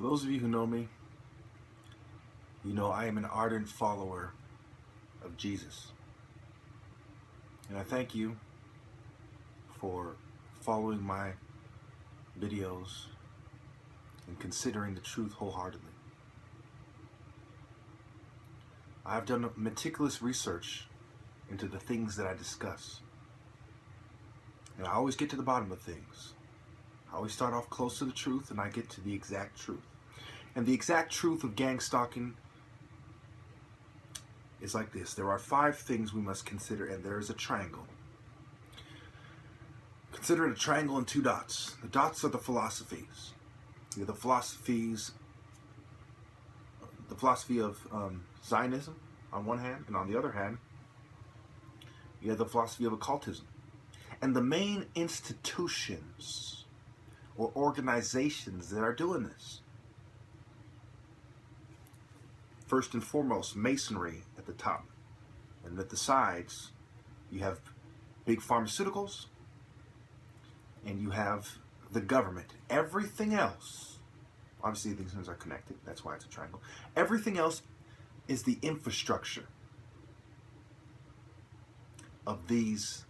For those of you who know me, you know I am an ardent follower of Jesus. And I thank you for following my videos and considering the truth wholeheartedly. I've done meticulous research into the things that I discuss. And I always get to the bottom of things. I always start off close to the truth and I get to the exact truth. And the exact truth of gang stalking is like this. There are 5 things we must consider, and there is a triangle. Consider it a triangle and 2 dots. The dots are the philosophies. You have the philosophy of Zionism on one hand, and on the other hand, you have the philosophy of occultism. And the main institutions or organizations that are doing this, first and foremost, masonry at the top. And at the sides, you have big pharmaceuticals, and you have the government. Everything else, obviously these things are connected, that's why it's a triangle. Everything else is the infrastructure of these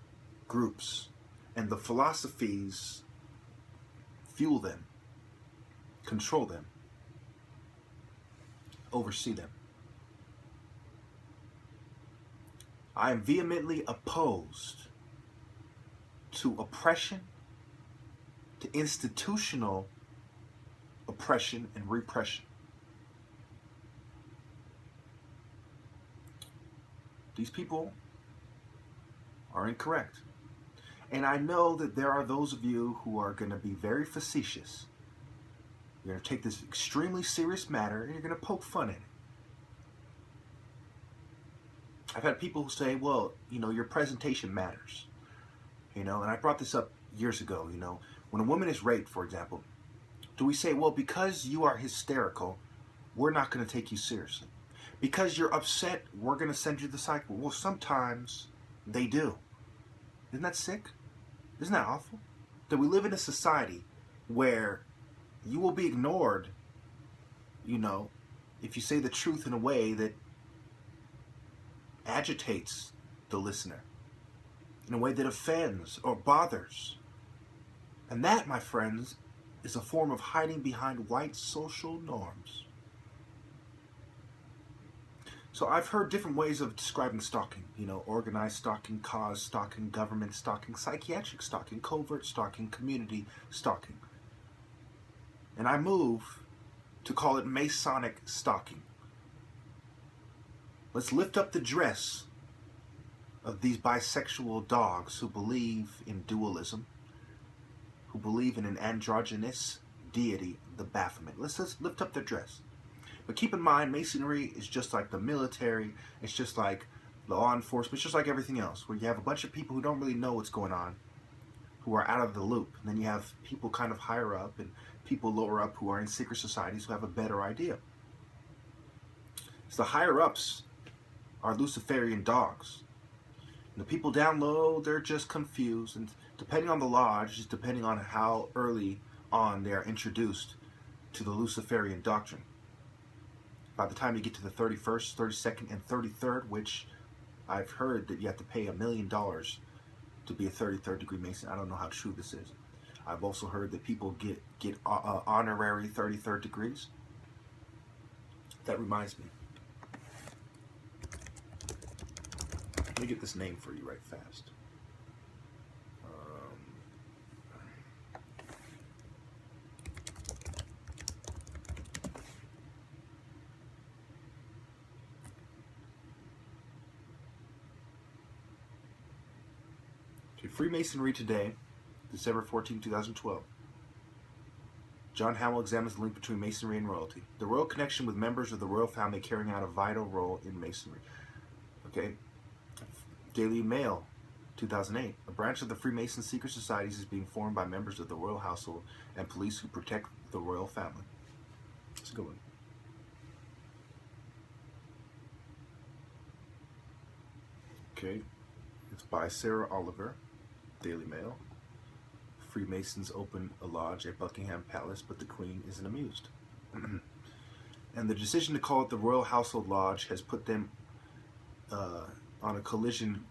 groups, and the philosophies fuel them, control them, oversee them. I am vehemently opposed to oppression, to institutional oppression and repression. These people are incorrect. And I know that there are those of you who are going to be very facetious. You're going to take this extremely serious matter and you're going to poke fun at it. I've had people who say, well, your presentation matters. And I brought this up years ago, when a woman is raped, for example, do we say, well, because you are hysterical, we're not going to take you seriously? Because you're upset, we're going to send you to the psych ward? Well, sometimes they do. Isn't that sick? Isn't that awful? That we live in a society where you will be ignored, if you say the truth in a way that agitates the listener, in a way that offends or bothers. And that, my friends, is a form of hiding behind white social norms. So I've heard different ways of describing stalking, organized stalking, cause stalking, government stalking, psychiatric stalking, covert stalking, community stalking. And I move to call it masonic stalking. Let's lift up the dress of these bisexual dogs who believe in dualism, who believe in an androgynous deity, the Baphomet. Let's lift up their dress. But keep in mind, masonry is just like the military, it's just like law enforcement, it's just like everything else, where you have a bunch of people who don't really know what's going on, who are out of the loop. And then you have people kind of higher up and people lower up who are in secret societies who have a better idea. So the higher ups are Luciferian dogs. And the people down low, they're just confused. And depending on the lodge, just depending on how early on they are introduced to the Luciferian doctrine. By the time you get to the 31st, 32nd, and 33rd, which I've heard that you have to pay $1 million to be a 33rd degree Mason. I don't know how true this is. I've also heard that people get honorary 33rd degrees. That reminds me. Let me get this name for you right fast. Freemasonry Today, December 14, 2012. John Hamill examines the link between Masonry and royalty. The royal connection with members of the royal family carrying out a vital role in Masonry. Okay. Daily Mail, 2008. A branch of the Freemason secret societies is being formed by members of the royal household and police who protect the royal family. It's a good one. Okay. It's by Sarah Oliver. Daily Mail. Freemasons open a lodge at Buckingham Palace, but the Queen isn't amused. And the decision to call it the Royal Household Lodge has put them on a collision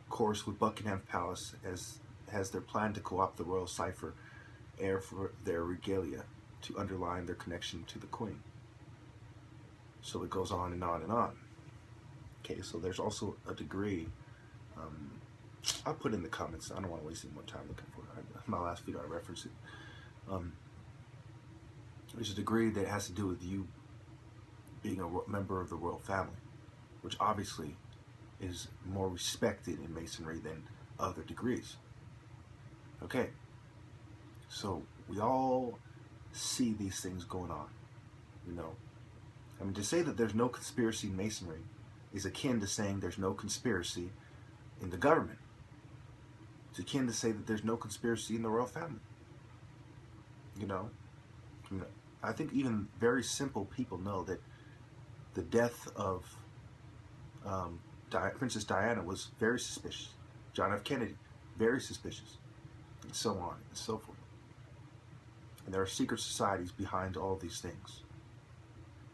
course with Buckingham Palace, as has their plan to co-opt the royal cipher, heir for their regalia, to underline their connection to the Queen. So it goes on and on and on. Okay, so there's also a degree. I'll put in the comments. I don't want to waste any more time looking for it. My last video I referenced it. There's a degree that has to do with you being a member of the royal family, which obviously is more respected in Masonry than other degrees. Okay, so we all see these things going on, you know. I mean, to say that there's no conspiracy in Masonry is akin to saying there's no conspiracy in the government. It's akin to say that there's no conspiracy in the royal family. You know, I think even very simple people know that the death of Princess Diana was very suspicious. John F. Kennedy, very suspicious, and so on and so forth. And there are secret societies behind all these things.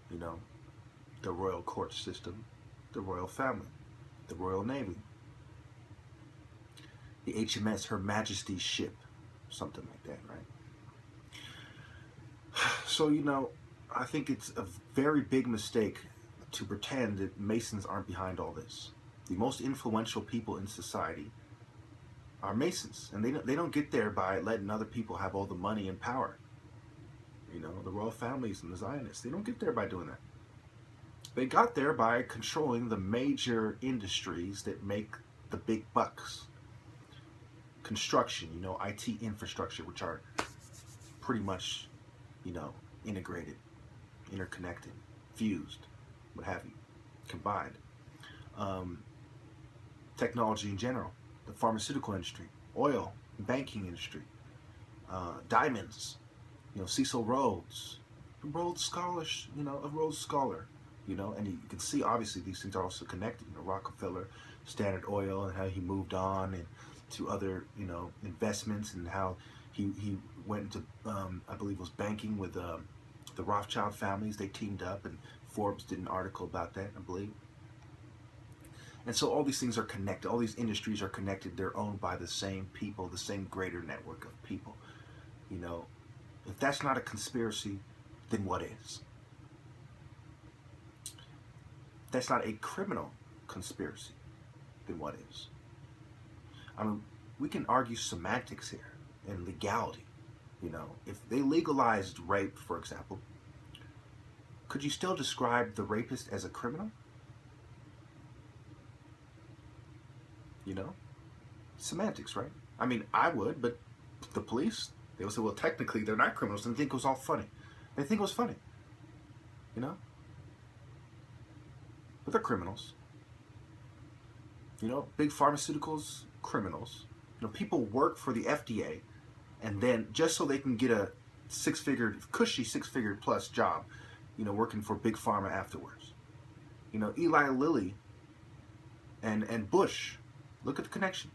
You know, the royal court system, the royal family, the Royal Navy, the HMS Her Majesty's ship, something like that, right? So, you know, I think it's a very big mistake to pretend that Masons aren't behind all this. The most influential people in society are Masons, and they don't get there by letting other people have all the money and power. You know, the royal families and the Zionists, they don't get there by doing that. They got there by controlling the major industries that make the big bucks. Construction, you know, IT infrastructure, which are pretty much, you know, integrated, interconnected, fused, what have you, combined. Technology in general, the pharmaceutical industry, oil, banking industry, diamonds, you know, Cecil Rhodes, Rhodes scholars, you know, a Rhodes scholar, you know, and you can see obviously these things are also connected. You know, Rockefeller, Standard Oil, and how he moved on and to other, you know, investments, and how he went into, I believe it was banking with the Rothschild families. They teamed up, and Forbes did an article about that, I believe. And so all these things are connected. All these industries are connected. They're owned by the same people, the same greater network of people. You know, if that's not a conspiracy, then what is? If that's not a criminal conspiracy, then what is? I mean, we can argue semantics here and legality. You know, if they legalized rape, for example, could you still describe the rapist as a criminal? You know, semantics, right? I mean, I would, but the police, they would say, well, technically they're not criminals, and they think it was all funny. They think it was funny, you know? But they're criminals. You know, big pharmaceuticals, criminals. You know, people work for the FDA, and then just so they can get a cushy six-figure plus job, you know, working for big pharma afterwards. You know, Eli Lilly and Bush, look at the connection.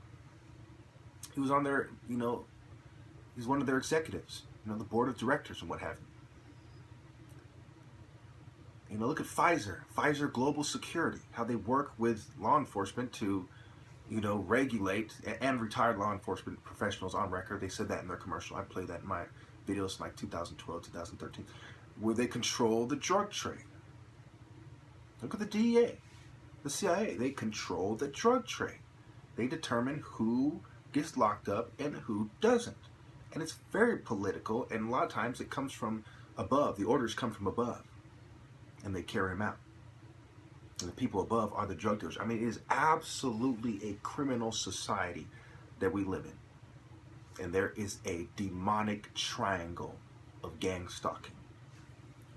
He was on their, you know, he's one of their executives, you know, the board of directors and what have you. You know, look at Pfizer Global Security, how they work with law enforcement to, you know, regulate, and retired law enforcement professionals on record. They said that in their commercial. I played that in my videos like 2012, 2013, where they control the drug trade. Look at the DEA, the CIA. They control the drug trade. They determine who gets locked up and who doesn't. And it's very political, and a lot of times it comes from above. The orders come from above, and they carry them out. And the people above are the drug dealers. I mean, it is absolutely a criminal society that we live in. And there is a demonic triangle of gang stalking.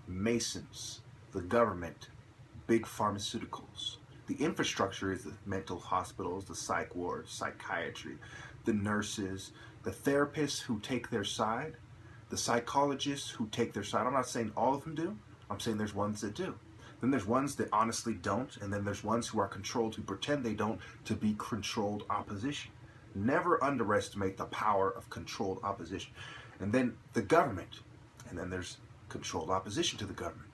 Masons, the government, big pharmaceuticals. The infrastructure is the mental hospitals, the psych wards, psychiatry, the nurses, the therapists who take their side, the psychologists who take their side. I'm not saying all of them do. I'm saying there's ones that do. Then there's ones that honestly don't, and then there's ones who are controlled, who pretend they don't, to be controlled opposition. Never underestimate the power of controlled opposition. And then the government, and then there's controlled opposition to the government.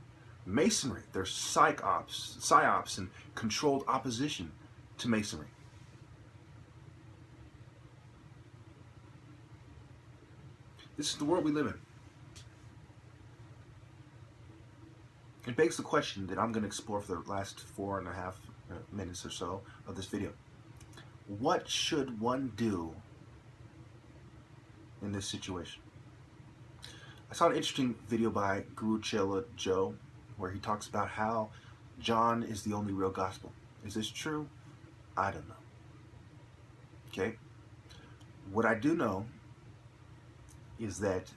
Masonry, there's psyops, and controlled opposition to masonry. This is the world we live in. It begs the question that I'm going to explore for the last 4.5 minutes or so of this video. What should one do in this situation? I saw an interesting video by Guru Chela Joe where he talks about how John is the only real gospel. Is this true? I don't know. Okay? What I do know is that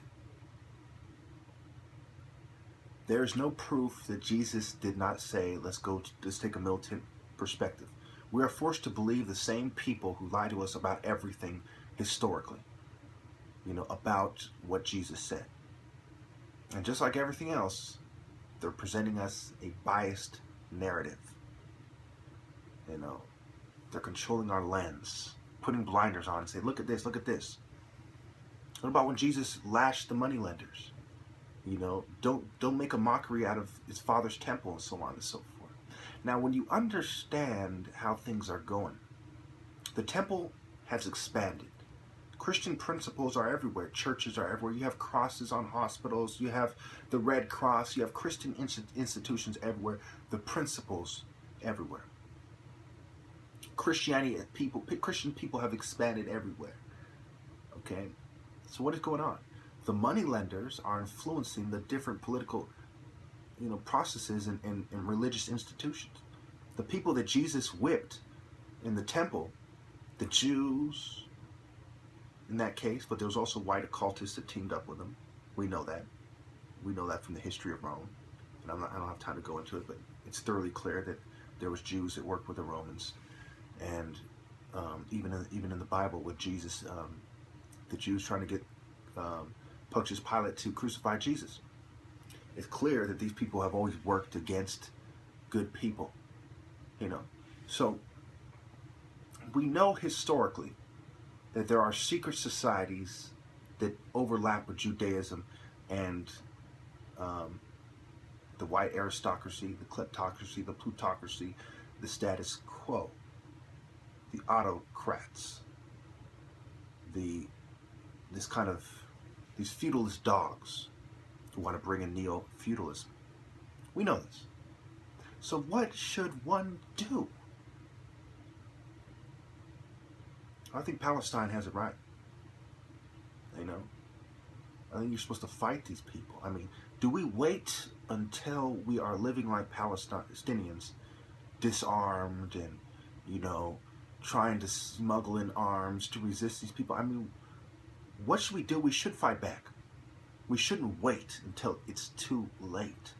there's no proof that Jesus did not say, let's take a militant perspective. We are forced to believe the same people who lie to us about everything historically, about what Jesus said. And just like everything else, they're presenting us a biased narrative. They're controlling our lens, putting blinders on and say, look at this, look at this. What about when Jesus lashed the moneylenders? Don't make a mockery out of his father's temple and so on and so forth. Now, when you understand how things are going, the temple has expanded. Christian principles are everywhere. Churches are everywhere. You have crosses on hospitals. You have the Red Cross. You have Christian institutions everywhere. The principles everywhere. Christian people have expanded everywhere. Okay? So what is going on? The moneylenders are influencing the different political, processes and religious institutions. The people that Jesus whipped in the temple, the Jews, in that case, but there was also white occultists that teamed up with them. We know that. We know that from the history of Rome. And I don't have time to go into it, but it's thoroughly clear that there was Jews that worked with the Romans. And even in the Bible with Jesus, the Jews trying to get Pontius Pilate to crucify Jesus. It's clear that these people have always worked against good people, So we know historically that there are secret societies that overlap with Judaism and the white aristocracy, the kleptocracy, the plutocracy, the status quo, the autocrats, these feudalist dogs who want to bring in neo-feudalism. We know this. So what should one do? I think Palestine has it right. I think you're supposed to fight these people. I mean, do we wait until we are living like Palestinians, disarmed and, trying to smuggle in arms to resist these people? I mean, what should we do? We should fight back. We shouldn't wait until it's too late.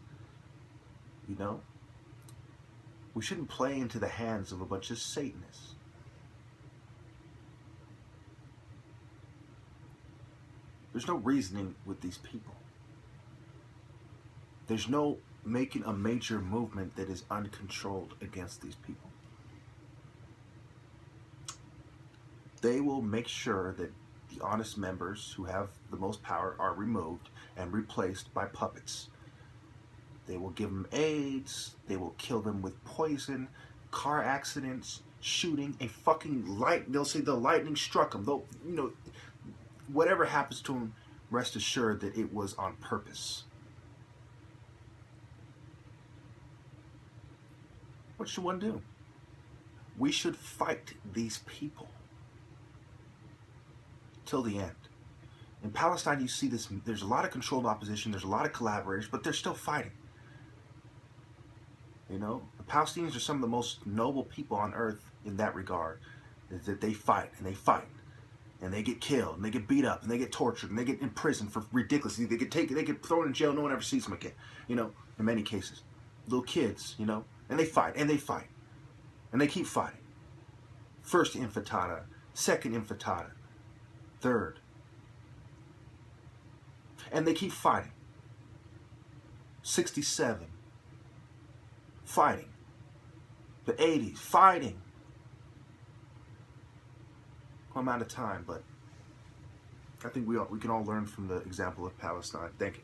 We shouldn't play into the hands of a bunch of Satanists. There's no reasoning with these people. There's no making a major movement that is uncontrolled against these people. They will make sure that the honest members who have the most power are removed and replaced by puppets. They will give them AIDS. They will kill them with poison, car accidents, shooting, a fucking light. They'll say the lightning struck them. They'll, whatever happens to them, rest assured that it was on purpose. What should one do? We should fight these people till the end. In Palestine, you see this, there's a lot of controlled opposition, there's a lot of collaborators, but they're still fighting. The Palestinians are some of the most noble people on earth in that regard, is that they fight, and they fight. And they get killed, and they get beat up, and they get tortured, and they get imprisoned for ridiculously. They get thrown in jail, no one ever sees them again, in many cases. Little kids, and they fight, and they fight. And they keep fighting. First intifada, second intifada, third. And they keep fighting. 67, fighting. The 80s, fighting. I'm out of time, but I think we can all learn from the example of Palestine. Thank you.